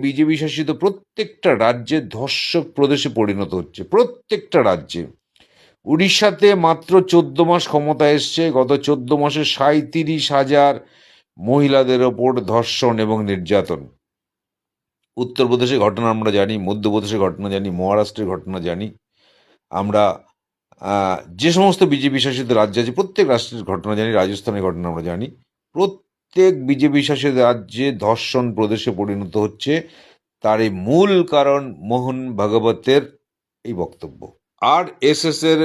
BJP শাসিত প্রত্যেকটা রাজ্যে ধর্ষক প্রদেশে পরিণত হচ্ছে, প্রত্যেকটা রাজ্যে। উড়িষ্যাতে মাত্র 14 মাস ক্ষমতায় এসছে, গত 14 মাসে 37,000 মহিলাদের ওপর ধর্ষণ এবং নির্যাতন। উত্তরপ্রদেশের ঘটনা আমরা জানি, মধ্যপ্রদেশের ঘটনা জানি, মহারাষ্ট্রের ঘটনা জানি। আমরা যে সমস্ত বিজেপি শাসিত রাজ্য আছে প্রত্যেক রাষ্ট্রের ঘটনা জানি, রাজস্থানের ঘটনা আমরা জানি। প্রত্যেক বিজেপি শাসিত রাজ্যে ধর্ষণ প্রদেশে পরিণত হচ্ছে। তার এই মূল কারণ মোহন ভাগবতের এই বক্তব্য। আর এস এস এর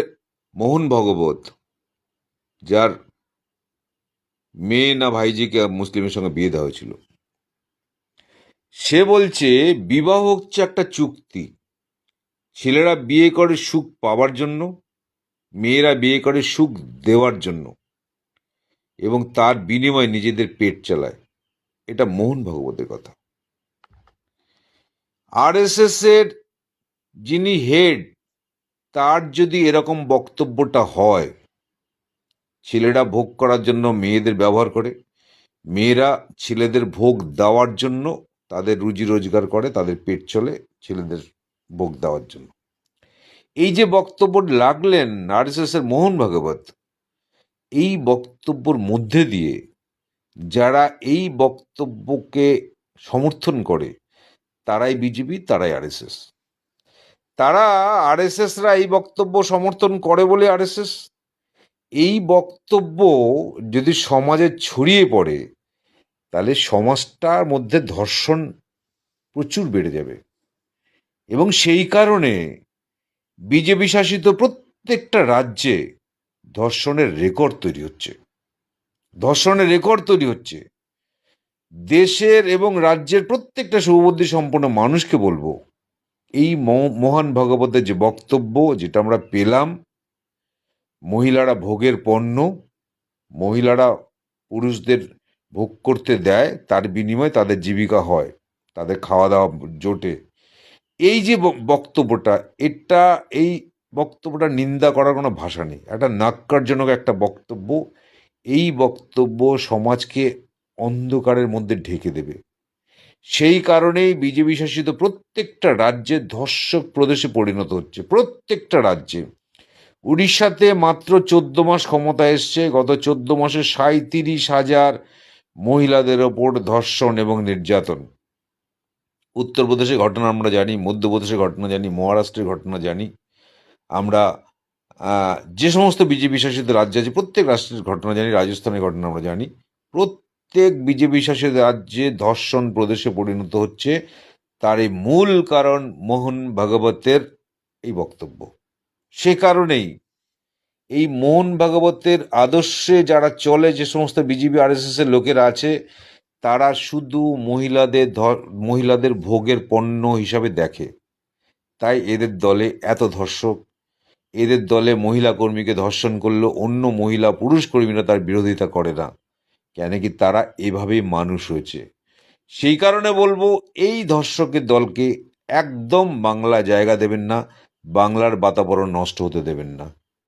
মোহন ভাগবত, যার মেয়ে না ভাইজিকে মুসলিমের সঙ্গে বিয়ে দেওয়া হয়েছিল, সে বলছে বিবাহ হচ্ছে একটা চুক্তি। ছেলেরা বিয়ে করে সুখ পাওয়ার জন্য, মেয়েরা বিয়ে করে সুখ দেওয়ার জন্য, এবং তার বিনিময়ে নিজেদের পেট চালায়। এটা মোহন ভাগবতের কথা। আরএসএস এর যিনি হেড, তার যদি এরকম বক্তব্যটা হয়, ছেলেরা ভোগ করার জন্য মেয়েদের ব্যবহার করে, মেয়েরা ছেলেদের ভোগ দেওয়ার জন্য তাদের রুজি রোজগার করে, তাদের পেট চলে ছেলেদের ভোগ দেওয়ার জন্য, এই যে বক্তব্য লাগলেন আরএসএস এর মোহন ভাগবত, এই বক্তব্যর মধ্যে দিয়ে যারা এই বক্তব্যকে সমর্থন করে তারাই বিজেপি, তারাই আরএসএস। তারা আরএসএসরা এই বক্তব্য সমর্থন করে বলে আরএসএস। এই বক্তব্য যদি সমাজে ছড়িয়ে পড়ে, তাহলে সমাজটার মধ্যে ধর্ষণ প্রচুর বেড়ে যাবে। এবং সেই কারণে বিজেপি শাসিত প্রত্যেকটা রাজ্যে ধর্ষণের রেকর্ড তৈরি হচ্ছে, ধর্ষণের রেকর্ড তৈরি হচ্ছে। দেশের এবং রাজ্যের প্রত্যেকটা শুভবুদ্ধি সম্পন্ন মানুষকে বলবো, এই মহান ভাগবতের যে বক্তব্য যেটা আমরা পেলাম, মহিলারা ভোগের পণ্য, মহিলারা পুরুষদের ভোগ করতে দেয়, তার বিনিময়ে তাদের জীবিকা হয়, তাদের খাওয়া দাওয়া জোটে, এই যে বক্তব্যটা, এই বক্তব্যটা নিন্দা করার কোনো ভাষা নেই। একটা ন্যাক্কারজনক একটা বক্তব্য। এই বক্তব্য সমাজকে অন্ধকারের মধ্যে ঢেকে দেবে। সেই কারণেই বিজেপি শাসিত প্রত্যেকটা রাজ্যে ধর্ষক প্রদেশে পরিণত হচ্ছে, প্রত্যেকটা রাজ্যে। উড়িষ্যাতে মাত্র 14 মাস ক্ষমতায় এসছে, গত 14 মাসে 37,000 মহিলাদের ওপর ধর্ষণ এবং নির্যাতন। উত্তরপ্রদেশের ঘটনা আমরা জানি, মধ্যপ্রদেশের ঘটনা জানি, মহারাষ্ট্রের ঘটনা জানি। আমরা যে সমস্ত বিজেপি শাসিত রাজ্য আছে প্রত্যেক রাষ্ট্রের ঘটনা জানি, রাজস্থানের ঘটনা আমরা জানি। প্রত্যেক বিজেপি শাসিত রাজ্যে ধর্ষণ প্রদেশে পরিণত হচ্ছে। তার এই মূল কারণ মোহন ভাগবতের এই বক্তব্য। সে কারণেই এই মোহন ভাগবতের আদর্শে যারা চলে, যে সমস্ত বিজেপি আরএসএস এর লোকেরা আছে, তারা শুধু মহিলাদের ভোগের পণ্য হিসাবে দেখে। তাই এদের দলে এত ধর্ষক, এদের দলে মহিলা কর্মীকে ধর্ষণ করলেও অন্য মহিলা পুরুষ কর্মীরা তার বিরোধিতা করে না, কেন কি তারা এভাবেই মানুষ হয়েছে। সেই কারণে বলবো, এই ধর্ষকের দলকে একদম বাংলা জায়গা দেবেন না, বাংলার বাতাবরণ নষ্ট হতে দেবেন না।